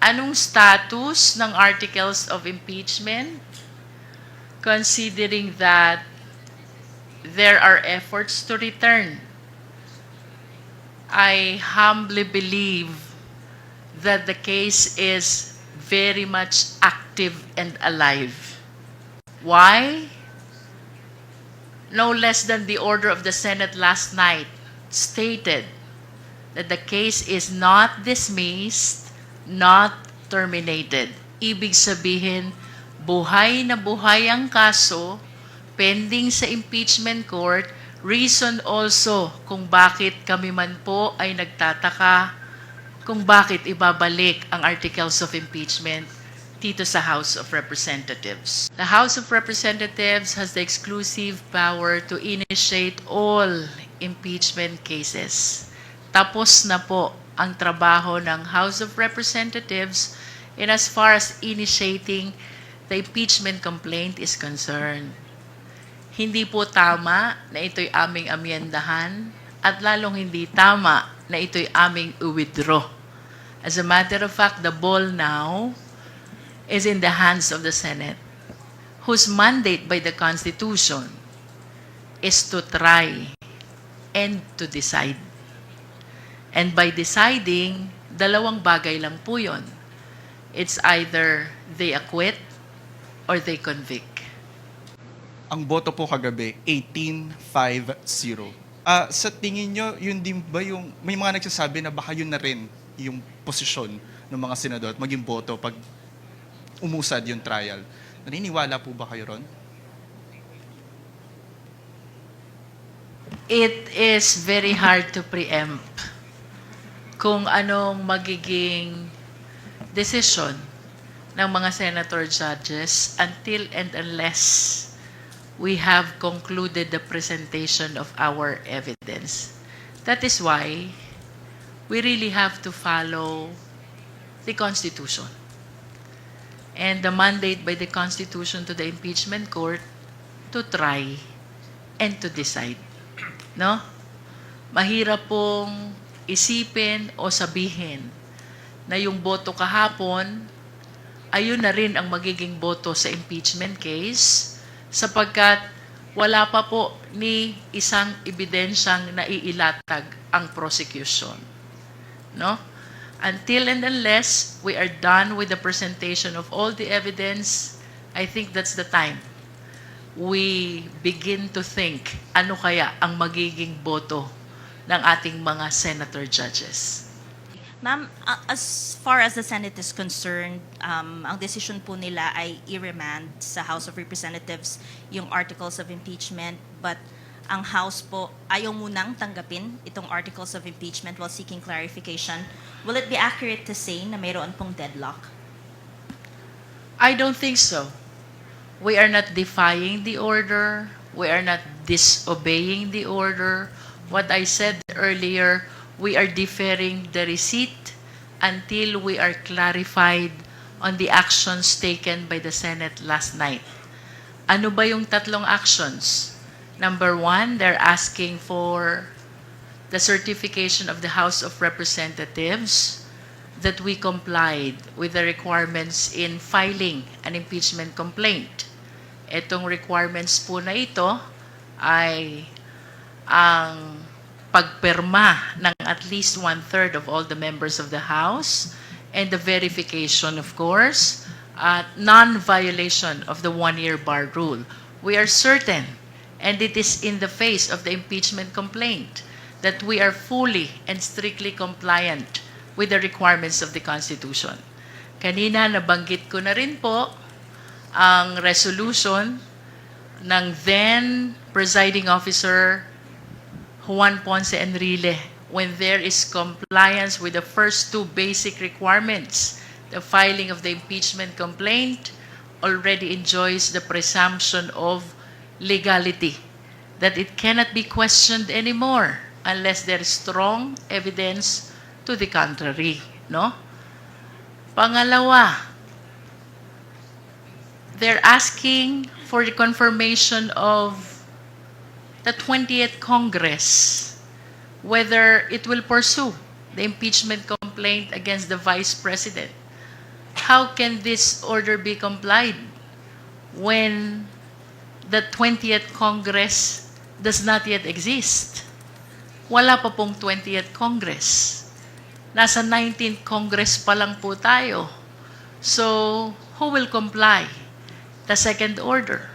Anong status ng articles of impeachment? Considering that there are efforts to return, I humbly believe that the case is very much active and alive. Why? No less than the order of the Senate last night stated that the case is not dismissed, not terminated. Ibig sabihin, buhay na buhay ang kaso, pending sa impeachment court, reason also kung bakit kami man po ay nagtataka kung bakit ibabalik ang articles of impeachment dito sa House of Representatives. The House of Representatives has the exclusive power to initiate all impeachment cases. Tapos na po ang trabaho ng House of Representatives in as far as initiating the impeachment complaint is concerned. Hindi po tama na ito'y aming amyendahan at lalong hindi tama na ito'y aming withdraw. As a matter of fact, the ball now is in the hands of the Senate, whose mandate by the Constitution is to try and to decide. And by deciding, dalawang bagay lang po yun. It's either they acquit or they convict. Ang boto po kagabi, 18-5-0. Sa tingin nyo, yun din ba yung, may mga nagsasabi na baka yun na rin yung posisyon ng mga senador at maging boto pag umusad yung trial. Naniniwala po ba kayo ron? It is very hard to preempt kung anong magiging decision ng mga senator judges until and unless we have concluded the presentation of our evidence. That is why we really have to follow the Constitution. And the mandate by the Constitution to the impeachment court to try and to decide. No? Mahirap pong isipin o sabihin na yung boto kahapon, ayun na rin ang magiging boto sa impeachment case sapagkat wala pa po ni isang ebidensyang naiilatag ang prosecution. No? Until and unless we are done with the presentation of all the evidence, I think that's the time we begin to think ano kaya ang magiging boto ng ating mga senator judges. Ma'am, as far as the Senate is concerned, ang decision po nila ay i-remand sa House of Representatives yung articles of impeachment, but ang House po ayaw munang tanggapin itong articles of impeachment while seeking clarification. Will it be accurate to say na mayroon pong deadlock? I don't think so. We are not defying the order. We are not disobeying the order. What I said earlier, we are deferring the receipt until we are clarified on the actions taken by the Senate last night. Ano ba yung tatlong actions? Number one, they're asking for the certification of the House of Representatives that we complied with the requirements in filing an impeachment complaint. Itong requirements po na ito ay ang pagpirma ng at least 1/3 of all the members of the House and the verification, of course, non-violation of the one-year bar rule. We are certain, and it is in the face of the impeachment complaint, that we are fully and strictly compliant with the requirements of the Constitution. Kanina nabanggit ko na rin po ang resolution ng then presiding officer Juan Ponce Enrile when there is compliance with the first two basic requirements. The filing of the impeachment complaint already enjoys the presumption of legality, that it cannot be questioned anymore unless there is strong evidence to the contrary. No? Pangalawa, they're asking for the confirmation of the 20th Congress, whether it will pursue the impeachment complaint against the Vice President. how can this order be complied when the 20th Congress does not yet exist? Wala pa pong 20th Congress. Nasa 19th Congress pa lang po tayo. So, who will comply? The second order.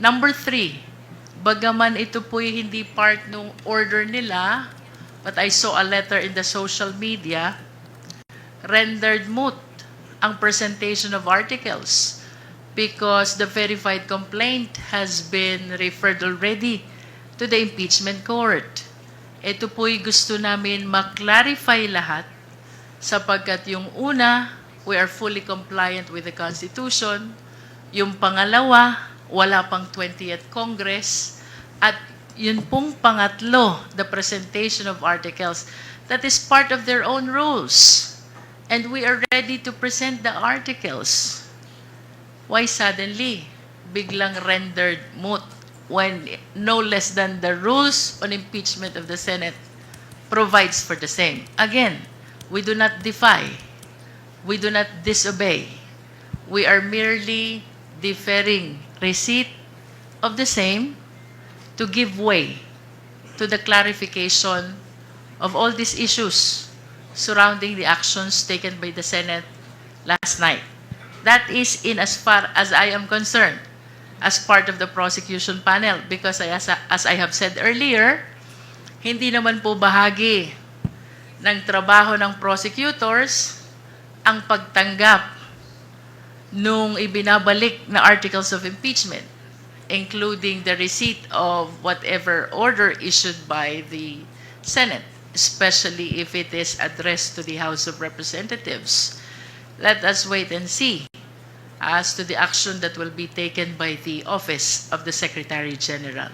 Number 3, bagaman ito po'y hindi part ng order nila, but I saw a letter in the social media, rendered moot ang presentation of articles because the verified complaint has been referred already to the impeachment court. Ito po'y gusto namin maklarify lahat sapagkat yung una, we are fully compliant with the Constitution. Yung pangalawa, wala pang 20th Congress. At yun pong pangatlo, the presentation of articles, that is part of their own rules. And we are ready to present the articles. Why suddenly biglang rendered moot when no less than the rules on impeachment of the Senate provides for the same? Again, we do not defy. We do not disobey. We are merely deferring receipt of the same to give way to the clarification of all these issues surrounding the actions taken by the Senate last night. That is in as far as I am concerned as part of the prosecution panel because as I have said earlier, hindi naman po bahagi ng trabaho ng prosecutors ang pagtanggap nung ibinabalik na articles of impeachment, including the receipt of whatever order issued by the Senate, especially if it is addressed to the House of Representatives. Let us wait and see as to the action that will be taken by the Office of the Secretary General.